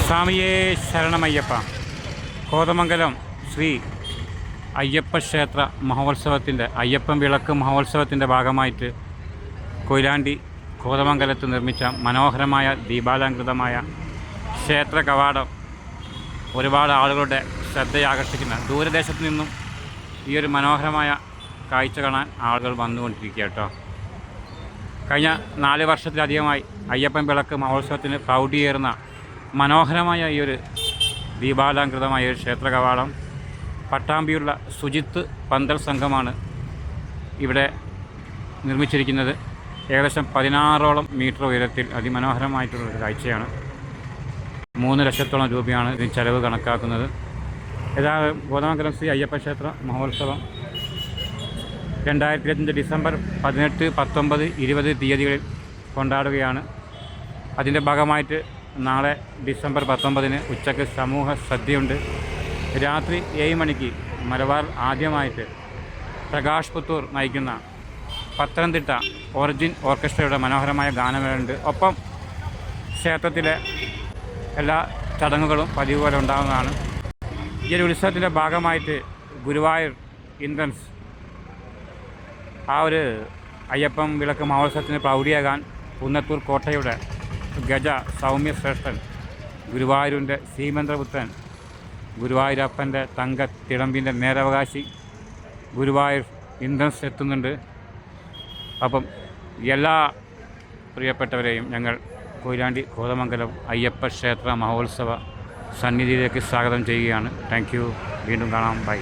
സ്വാമിയേ ശരണമയ്യപ്പ. കോതമംഗലം ശ്രീ അയ്യപ്പ ക്ഷേത്ര മഹോത്സവത്തിൻ്റെ അയ്യപ്പൻ വിളക്ക് മഹോത്സവത്തിൻ്റെ ഭാഗമായിട്ട് കൊയിലാണ്ടി കോതമംഗലത്ത് നിർമ്മിച്ച മനോഹരമായ ദീപാലങ്കൃതമായ ക്ഷേത്ര കവാടം ഒരുപാട് ആളുകളുടെ ശ്രദ്ധയാകർഷിക്കുന്ന ദൂരദേശത്തു നിന്നും ഈ ഒരു മനോഹരമായ കാഴ്ച കാണാൻ ആളുകൾ വന്നുകൊണ്ടിരിക്കുക കേട്ടോ. കഴിഞ്ഞ 4 വർഷത്തിലധികമായി അയ്യപ്പൻ വിളക്ക് മഹോത്സവത്തിന് പ്രൗഢിയേറുന്ന മനോഹരമായ ഈ ഒരു ദീപാലങ്കൃതമായ ഒരു ക്ഷേത്ര കവാടം പട്ടാമ്പിയുള്ള സുജിത്ത് പന്തൽ സംഘമാണ് ഇവിടെ നിർമ്മിച്ചിരിക്കുന്നത്. ഏകദേശം 16ഓളം മീറ്റർ ഉയരത്തിൽ അതിമനോഹരമായിട്ടുള്ളൊരു കാഴ്ചയാണ്. 3 ലക്ഷത്തോളം രൂപയാണ് ഇതിന് ചെലവ് കണക്കാക്കുന്നത്. ഏതായാലും കോതമംഗലം ശ്രീ അയ്യപ്പ ക്ഷേത്ര മഹോത്സവം 2025 ഡിസംബർ 18, 19, 20 തീയതികളിൽ കൊണ്ടാടുകയാണ്. അതിൻ്റെ ഭാഗമായിട്ട് നാളെ ഡിസംബർ 19 ഉച്ചയ്ക്ക് സമൂഹ സദ്യയുണ്ട്. രാത്രി 7 മണിക്ക് മലബാർ ആദ്യമായിട്ട് പ്രകാശ് പുത്തൂർ നയിക്കുന്ന പത്തനംതിട്ട ഒറിജിൻ ഓർക്കസ്ട്രയുടെ മനോഹരമായ ഗാനമേളയുണ്ട്. ഒപ്പം ക്ഷേത്രത്തിലെ എല്ലാ ചടങ്ങുകളും പതിവ് പോലെ ഉണ്ടാകുന്നതാണ്. ഈ ഒരു ഉത്സവത്തിൻ്റെ ഭാഗമായിട്ട് ഗുരുവായൂർ ഇന്ദ്രൻസ് ആ ഒരു അയ്യപ്പൻ വിളക്ക് മഹോത്സവത്തിന് പ്രൗഢിയാകാൻ പുന്നത്തൂർ കോട്ടയുടെ ഗജ സൗമ്യ ശ്രേഷ്ഠൻ, ഗുരുവായൂരിൻ്റെ സീമന്ത്രപുത്രൻ, ഗുരുവായൂരപ്പൻ്റെ തങ്ക തിടമ്പിൻ്റെ നേരവകാശി ഗുരുവായൂർ ഇന്ദ്രൻസ് എത്തുന്നുണ്ട്. അപ്പം എല്ലാ പ്രിയപ്പെട്ടവരെയും ഞങ്ങൾ കൊയിലാണ്ടി കോതമംഗലം അയ്യപ്പ ക്ഷേത്ര മഹോത്സവ സന്നിധിയിലേക്ക് സ്വാഗതം ചെയ്യുകയാണ്. Thank you. വീണ്ടും കാണാം. ബൈ.